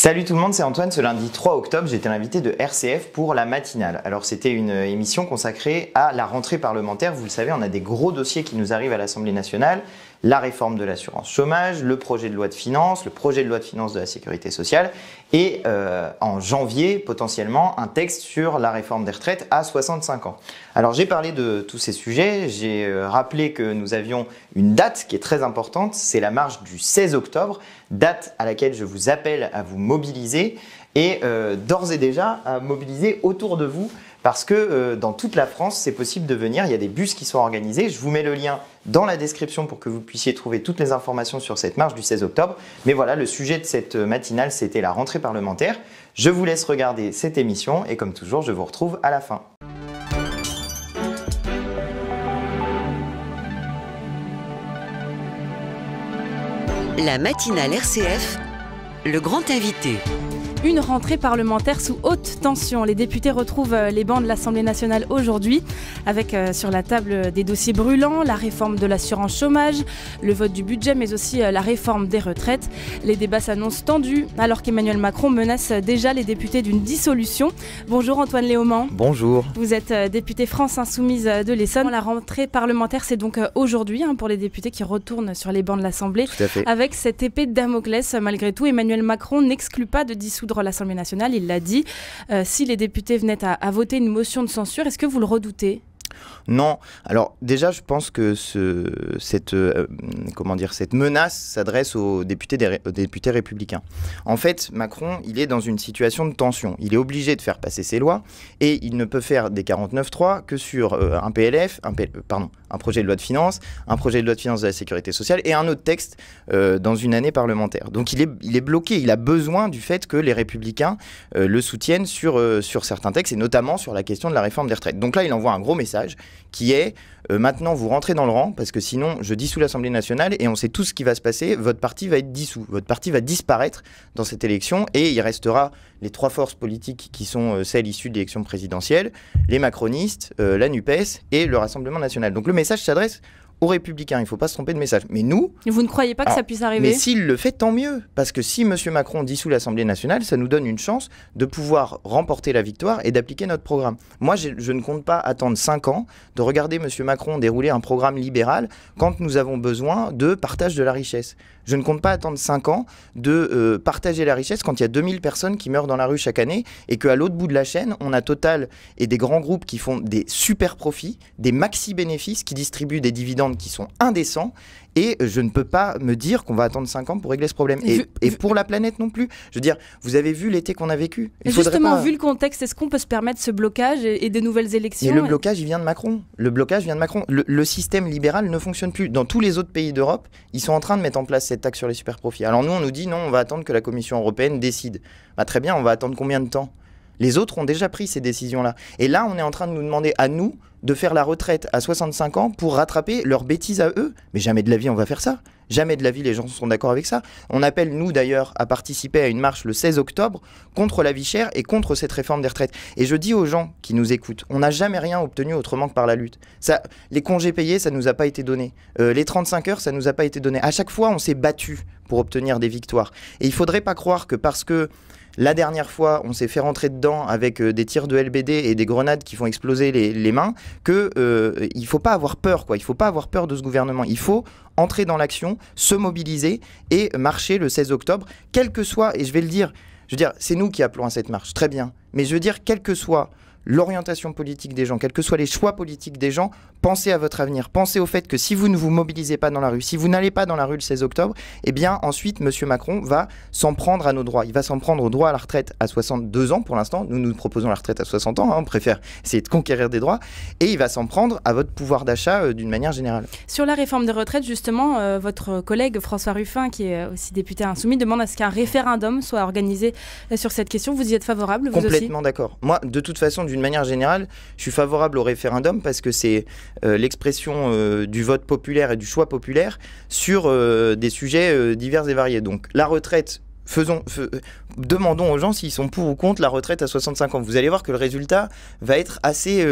Salut tout le monde, c'est Antoine. Ce lundi 3 octobre, j'étais l'invité de RCF pour la matinale. Alors c'était une émission consacrée à la rentrée parlementaire. Vous le savez, on a des gros dossiers qui nous arrivent à l'Assemblée nationale. La réforme de l'assurance chômage, le projet de loi de finances, le projet de loi de finances de la sécurité sociale et en janvier, potentiellement, un texte sur la réforme des retraites à 65 ans. Alors j'ai parlé de tous ces sujets, j'ai rappelé que nous avions une date qui est très importante, c'est la marche du 16 octobre, date à laquelle je vous appelle à vous mobiliser et d'ores et déjà à mobiliser autour de vous parce que dans toute la France, c'est possible de venir, il y a des bus qui sont organisés, je vous mets le lien dans la description pour que vous puissiez trouver toutes les informations sur cette marche du 16 octobre. Mais voilà, le sujet de cette matinale, c'était la rentrée parlementaire. Je vous laisse regarder cette émission et comme toujours, je vous retrouve à la fin. La matinale RCF, le grand invité. Une rentrée parlementaire sous haute tension. Les députés retrouvent les bancs de l'Assemblée nationale aujourd'hui avec sur la table des dossiers brûlants, la réforme de l'assurance chômage, le vote du budget mais aussi la réforme des retraites. Les débats s'annoncent tendus alors qu'Emmanuel Macron menace déjà les députés d'une dissolution. Bonjour Antoine Léaumont. Bonjour. Vous êtes député France Insoumise de l'Essonne. La rentrée parlementaire c'est donc aujourd'hui pour les députés qui retournent sur les bancs de l'Assemblée. Tout à fait. Avec cette épée de Damoclès. Malgré tout, Emmanuel Macron n'exclut pas de dissoudre l'Assemblée nationale, il l'a dit. Si les députés venaient à voter une motion de censure, est-ce que vous le redoutez ? Non. Alors déjà, je pense que cette menace s'adresse aux députés républicains. En fait, Macron, il est dans une situation de tension. Il est obligé de faire passer ses lois et il ne peut faire des 49.3 que sur un projet de loi de finances, un projet de loi de finances de la sécurité sociale et un autre texte dans une année parlementaire. Donc il est bloqué. Il a besoin du fait que les républicains le soutiennent sur certains textes et notamment sur la question de la réforme des retraites. Donc là, il envoie un gros message qui est maintenant vous rentrez dans le rang parce que sinon je dissous l'Assemblée nationale et on sait tout ce qui va se passer, votre parti va être dissous, votre parti va disparaître dans cette élection et il restera les trois forces politiques qui sont celles issues de l'élection présidentielle, les macronistes, la NUPES et le Rassemblement national. Donc le message s'adresse aux Républicains, il ne faut pas se tromper de message. Mais nous... Vous ne croyez pas que ça puisse arriver ? Mais s'il le fait, tant mieux. Parce que si M. Macron dissout l'Assemblée nationale, ça nous donne une chance de pouvoir remporter la victoire et d'appliquer notre programme. Moi, je ne compte pas attendre 5 ans de regarder M. Macron dérouler un programme libéral quand nous avons besoin de partage de la richesse. Je ne compte pas attendre 5 ans de partager la richesse quand il y a 2000 personnes qui meurent dans la rue chaque année et qu'à l'autre bout de la chaîne, on a Total et des grands groupes qui font des super profits, des maxi-bénéfices, qui distribuent des dividendes qui sont indécents. Et je ne peux pas me dire qu'on va attendre 5 ans pour régler ce problème. Et pour la planète non plus. Je veux dire, vous avez vu l'été qu'on a vécu. Justement, vu le contexte, est-ce qu'on peut se permettre ce blocage et des nouvelles élections ? Mais le blocage, il vient de Macron. Le système libéral ne fonctionne plus. Dans tous les autres pays d'Europe, ils sont en train de mettre en place cette taxe sur les super-profits. Alors nous, on nous dit non, on va attendre que la Commission européenne décide. Bah, très bien, on va attendre combien de temps ? Les autres ont déjà pris ces décisions-là. Et là, on est en train de nous demander à nous de faire la retraite à 65 ans pour rattraper leurs bêtises à eux. Mais jamais de la vie, on va faire ça. Jamais de la vie, les gens sont d'accord avec ça. On appelle, nous d'ailleurs, à participer à une marche le 16 octobre contre la vie chère et contre cette réforme des retraites. Et je dis aux gens qui nous écoutent, on n'a jamais rien obtenu autrement que par la lutte. Ça, les congés payés, ça ne nous a pas été donné. Les 35 heures, ça ne nous a pas été donné. À chaque fois, on s'est battu pour obtenir des victoires. Et il ne faudrait pas croire que parce que la dernière fois, on s'est fait rentrer dedans avec des tirs de LBD et des grenades qui font exploser les mains, qu'il ne faut pas avoir peur, quoi. Il ne faut pas avoir peur de ce gouvernement. Il faut entrer dans l'action, se mobiliser et marcher le 16 octobre, quel que soit, et je vais le dire, c'est nous qui appelons à cette marche, très bien, mais je veux dire, quel que soit l'orientation politique des gens, quels que soient les choix politiques des gens, pensez à votre avenir. Pensez au fait que si vous ne vous mobilisez pas dans la rue, si vous n'allez pas dans la rue le 16 octobre, eh bien ensuite, M. Macron va s'en prendre à nos droits. Il va s'en prendre au droit à la retraite à 62 ans pour l'instant. Nous proposons la retraite à 60 ans. On préfère essayer de conquérir des droits. Et il va s'en prendre à votre pouvoir d'achat d'une manière générale. Sur la réforme des retraites, justement, votre collègue François Ruffin, qui est aussi député insoumis, demande à ce qu'un référendum soit organisé sur cette question. Vous y êtes favorable, vous aussi ? Complètement d'accord. Moi, de toute façon, d'une manière générale, je suis favorable au référendum parce que c'est l'expression du vote populaire et du choix populaire sur des sujets divers et variés. Donc la retraite, demandons aux gens s'ils sont pour ou contre la retraite à 65 ans. Vous allez voir que le résultat va être assez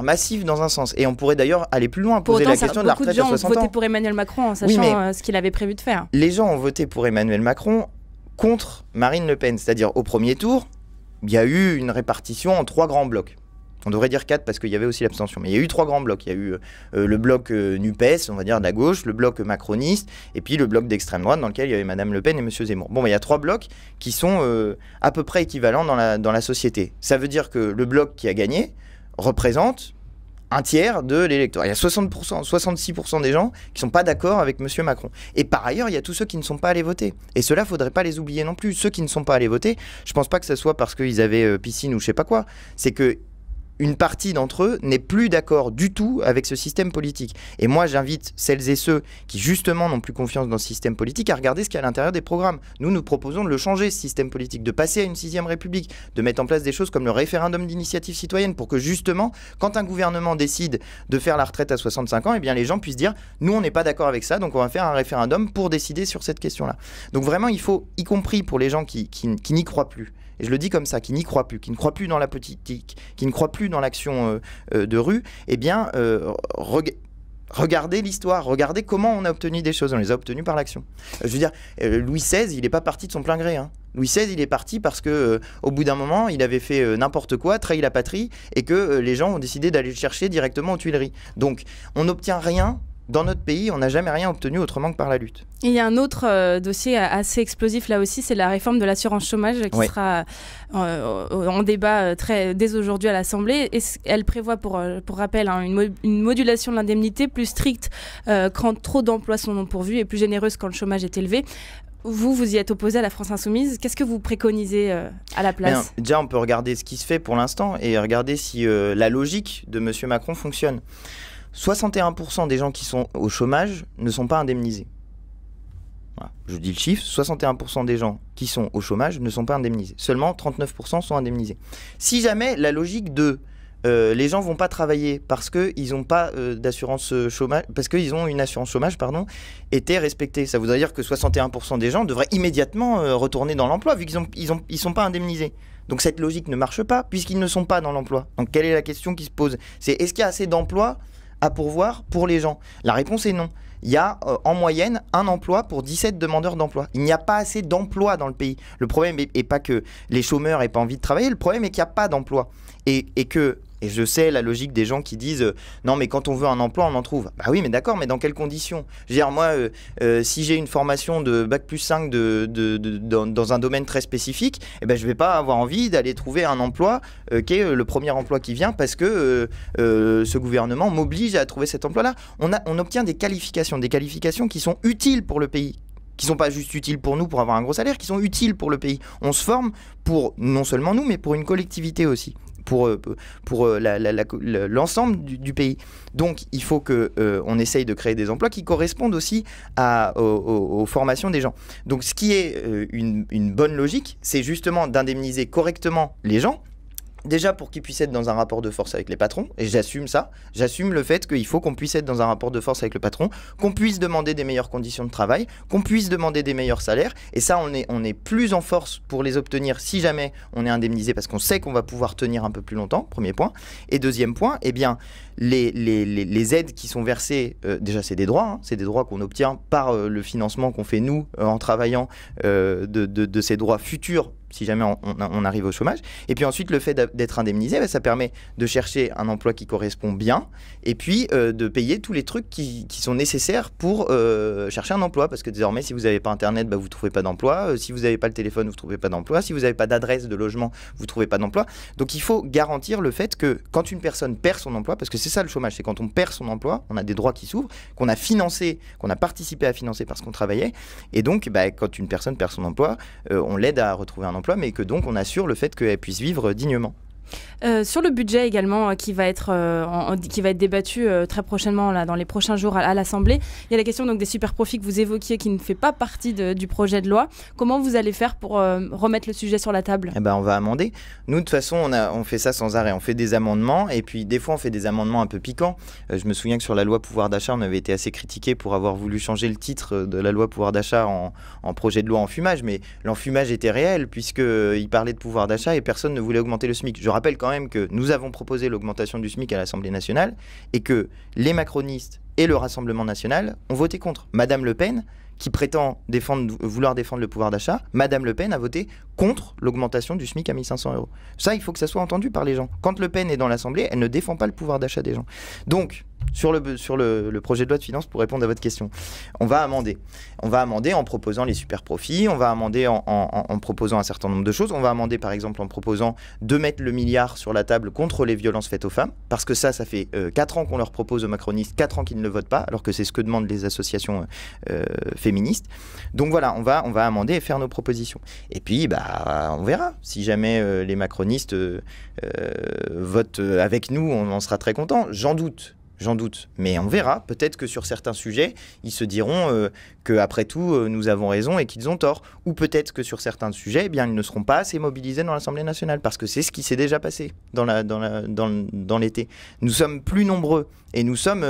massif dans un sens. Et on pourrait d'ailleurs aller plus loin, poser la question de la retraite à 60 ans. Beaucoup de gens ont voté pour Emmanuel Macron en sachant ce qu'il avait prévu de faire. Les gens ont voté pour Emmanuel Macron contre Marine Le Pen. C'est-à-dire, au premier tour, il y a eu une répartition en 3 grands blocs. On devrait dire 4 parce qu'il y avait aussi l'abstention. Mais il y a eu 3 grands blocs. Il y a eu le bloc NUPES, on va dire de la gauche, le bloc macroniste, et puis le bloc d'extrême droite dans lequel il y avait Madame Le Pen et Monsieur Zemmour. Bon, il y a 3 blocs qui sont à peu près équivalents dans la société. Ça veut dire que le bloc qui a gagné représente un tiers de l'électorat. Il y a 60%, 66% des gens qui ne sont pas d'accord avec M. Macron. Et par ailleurs, il y a tous ceux qui ne sont pas allés voter. Et ceux-là, il ne faudrait pas les oublier non plus. Ceux qui ne sont pas allés voter, je ne pense pas que ce soit parce qu'ils avaient piscine ou je ne sais pas quoi. C'est que une partie d'entre eux n'est plus d'accord du tout avec ce système politique. Et moi, j'invite celles et ceux qui, justement, n'ont plus confiance dans ce système politique à regarder ce qu'il y a à l'intérieur des programmes. Nous proposons de le changer, ce système politique, de passer à une 6e République, de mettre en place des choses comme le référendum d'initiative citoyenne pour que, justement, quand un gouvernement décide de faire la retraite à 65 ans, eh bien, les gens puissent dire « Nous, on n'est pas d'accord avec ça, donc on va faire un référendum pour décider sur cette question-là. » Donc vraiment, il faut, y compris pour les gens qui n'y croient plus, et je le dis comme ça, qui n'y croient plus, qui ne croient plus dans la politique, qui ne croient plus dans l'action de rue, eh bien, regardez l'histoire, regardez comment on a obtenu des choses. On les a obtenues par l'action. Je veux dire, Louis XVI, il n'est pas parti de son plein gré. Hein. Louis XVI, il est parti parce que, au bout d'un moment, il avait fait n'importe quoi, trahi la patrie, et que les gens ont décidé d'aller le chercher directement aux Tuileries. Donc, on n'obtient rien. Dans notre pays, on n'a jamais rien obtenu autrement que par la lutte. Et il y a un autre dossier assez explosif là aussi, c'est la réforme de l'assurance chômage qui sera en débat dès aujourd'hui à l'Assemblée. Elle prévoit, pour rappel, hein, une modulation de l'indemnité plus stricte quand trop d'emplois sont non pourvus et plus généreuse quand le chômage est élevé. Vous y êtes opposé à la France Insoumise. Qu'est-ce que vous préconisez à la place ? Déjà, on peut regarder ce qui se fait pour l'instant et regarder si la logique de M. Macron fonctionne. 61% des gens qui sont au chômage ne sont pas indemnisés. Voilà, je dis le chiffre, 61% des gens qui sont au chômage ne sont pas indemnisés. Seulement 39% sont indemnisés. Si jamais la logique de les gens ne vont pas travailler parce qu'ils n'ont pas d'assurance chômage, parce qu'ils ont une assurance chômage, était respectée, ça voudrait dire que 61% des gens devraient immédiatement retourner dans l'emploi vu qu'ils ne sont pas indemnisés. Donc cette logique ne marche pas puisqu'ils ne sont pas dans l'emploi. Donc quelle est la question qui se pose ? C'est est-ce qu'il y a assez d'emplois à pourvoir pour les gens ? La réponse est non. Il y a en moyenne un emploi pour 17 demandeurs d'emploi. Il n'y a pas assez d'emplois dans le pays. Le problème n'est pas que les chômeurs n'aient pas envie de travailler, le problème est qu'il n'y a pas d'emploi. Et je sais la logique des gens qui disent non mais quand on veut un emploi on en trouve. Bah oui mais d'accord, mais dans quelles conditions ? Je veux dire moi si j'ai une formation de Bac+5 dans un domaine très spécifique, eh ben, je vais pas avoir envie d'aller trouver un emploi qui est le premier emploi qui vient parce que ce gouvernement m'oblige à trouver cet emploi-là. On obtient des qualifications qui sont utiles pour le pays, qui ne sont pas juste utiles pour nous pour avoir un gros salaire, qui sont utiles pour le pays. On se forme pour non seulement nous mais pour une collectivité aussi. Pour l'ensemble du pays. Donc, il faut qu'on essaye de créer des emplois qui correspondent aussi aux formations des gens. Donc, ce qui est une bonne logique, c'est justement d'indemniser correctement les gens, déjà pour qu'ils puissent être dans un rapport de force avec les patrons, et j'assume ça, j'assume le fait qu'il faut qu'on puisse être dans un rapport de force avec le patron, qu'on puisse demander des meilleures conditions de travail, qu'on puisse demander des meilleurs salaires, et ça on est plus en force pour les obtenir si jamais on est indemnisé, parce qu'on sait qu'on va pouvoir tenir un peu plus longtemps, premier point. Et deuxième point, eh bien, les aides qui sont versées, déjà c'est des droits, hein, c'est des droits qu'on obtient par le financement qu'on fait nous en travaillant de ces droits futurs si jamais on arrive au chômage. Et puis ensuite, le fait d'être indemnisé, ça permet de chercher un emploi qui correspond bien et puis de payer tous les trucs qui sont nécessaires pour chercher un emploi. Parce que désormais, si vous n'avez pas Internet, vous ne trouvez pas d'emploi. Si vous n'avez pas le téléphone, vous ne trouvez pas d'emploi. Si vous n'avez pas d'adresse de logement, vous ne trouvez pas d'emploi. Donc il faut garantir le fait que quand une personne perd son emploi, parce que c'est ça le chômage, c'est quand on perd son emploi, on a des droits qui s'ouvrent, qu'on a financé, qu'on a participé à financer parce qu'on travaillait. Et donc, quand une personne perd son emploi, on l'aide à retrouver un emploi, mais que donc on assure le fait qu'elle puisse vivre dignement. Sur le budget également qui va être débattu très prochainement là, dans les prochains jours à l'Assemblée, il y a la question donc, des super profits que vous évoquiez qui ne fait pas partie du projet de loi. Comment vous allez faire pour remettre le sujet sur la table ? On va amender. Nous de toute façon on fait ça sans arrêt, on fait des amendements et puis des fois on fait des amendements un peu piquants. Je me souviens que sur la loi pouvoir d'achat on avait été assez critiqué pour avoir voulu changer le titre de la loi pouvoir d'achat en projet de loi enfumage, mais l'enfumage était réel puisqu'il parlait de pouvoir d'achat et personne ne voulait augmenter le SMIC. Je rappelle quand même que nous avons proposé l'augmentation du SMIC à l'Assemblée nationale et que les macronistes et le Rassemblement national ont voté contre. Madame Le Pen, qui prétend vouloir défendre le pouvoir d'achat, Madame Le Pen a voté contre l'augmentation du SMIC à 1 500 €. Ça, il faut que ça soit entendu par les gens. Quand Le Pen est dans l'Assemblée, elle ne défend pas le pouvoir d'achat des gens. Donc, sur le projet de loi de finances, pour répondre à votre question, on va amender. On va amender en proposant les super profits, on va amender en proposant un certain nombre de choses. On va amender, par exemple, en proposant de mettre le milliard sur la table contre les violences faites aux femmes, parce que ça fait 4 ans qu'on leur propose aux macronistes, 4 ans qu'ils ne le votent pas, alors que c'est ce que demandent les associations féministes. Donc voilà, on va amender et faire nos propositions. Et puis, on verra. Si jamais les macronistes votent avec nous, on en sera très contents. J'en doute, mais on verra. Peut-être que sur certains sujets, ils se diront qu'après tout, nous avons raison et qu'ils ont tort. Ou peut-être que sur certains sujets, ils ne seront pas assez mobilisés dans l'Assemblée nationale, parce que c'est ce qui s'est déjà passé dans l'été. Nous sommes plus nombreux et nous sommes,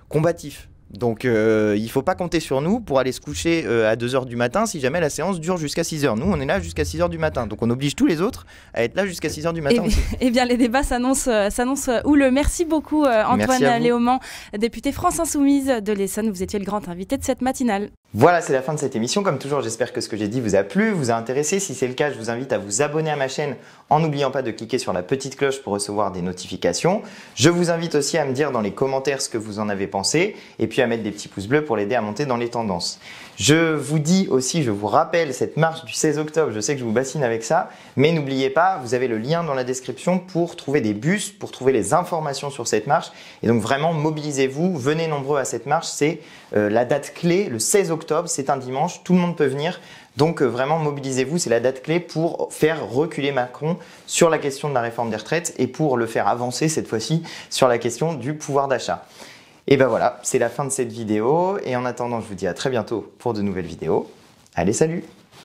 combatifs. Donc il ne faut pas compter sur nous pour aller se coucher à 2h du matin si jamais la séance dure jusqu'à 6h. Nous, on est là jusqu'à 6h du matin. Donc on oblige tous les autres à être là jusqu'à 6h du matin aussi. Eh bien, les débats s'annoncent houleux. Merci beaucoup Antoine Léaumont, député France Insoumise de l'Essonne. Vous étiez le grand invité de cette matinale. Voilà, c'est la fin de cette émission. Comme toujours, j'espère que ce que j'ai dit vous a plu, vous a intéressé. Si c'est le cas, je vous invite à vous abonner à ma chaîne en n'oubliant pas de cliquer sur la petite cloche pour recevoir des notifications. Je vous invite aussi à me dire dans les commentaires ce que vous en avez pensé et puis à mettre des petits pouces bleus pour l'aider à monter dans les tendances. Je vous rappelle cette marche du 16 octobre. Je sais que je vous bassine avec ça, mais n'oubliez pas, vous avez le lien dans la description pour trouver des bus, pour trouver les informations sur cette marche. Et donc vraiment, mobilisez-vous, venez nombreux à cette marche. C'est la date clé, le 16 octobre, c'est un dimanche, tout le monde peut venir. Donc vraiment, mobilisez-vous, c'est la date clé pour faire reculer Macron sur la question de la réforme des retraites et pour le faire avancer cette fois-ci sur la question du pouvoir d'achat. Et ben voilà, c'est la fin de cette vidéo. Et en attendant, je vous dis à très bientôt pour de nouvelles vidéos. Allez, salut!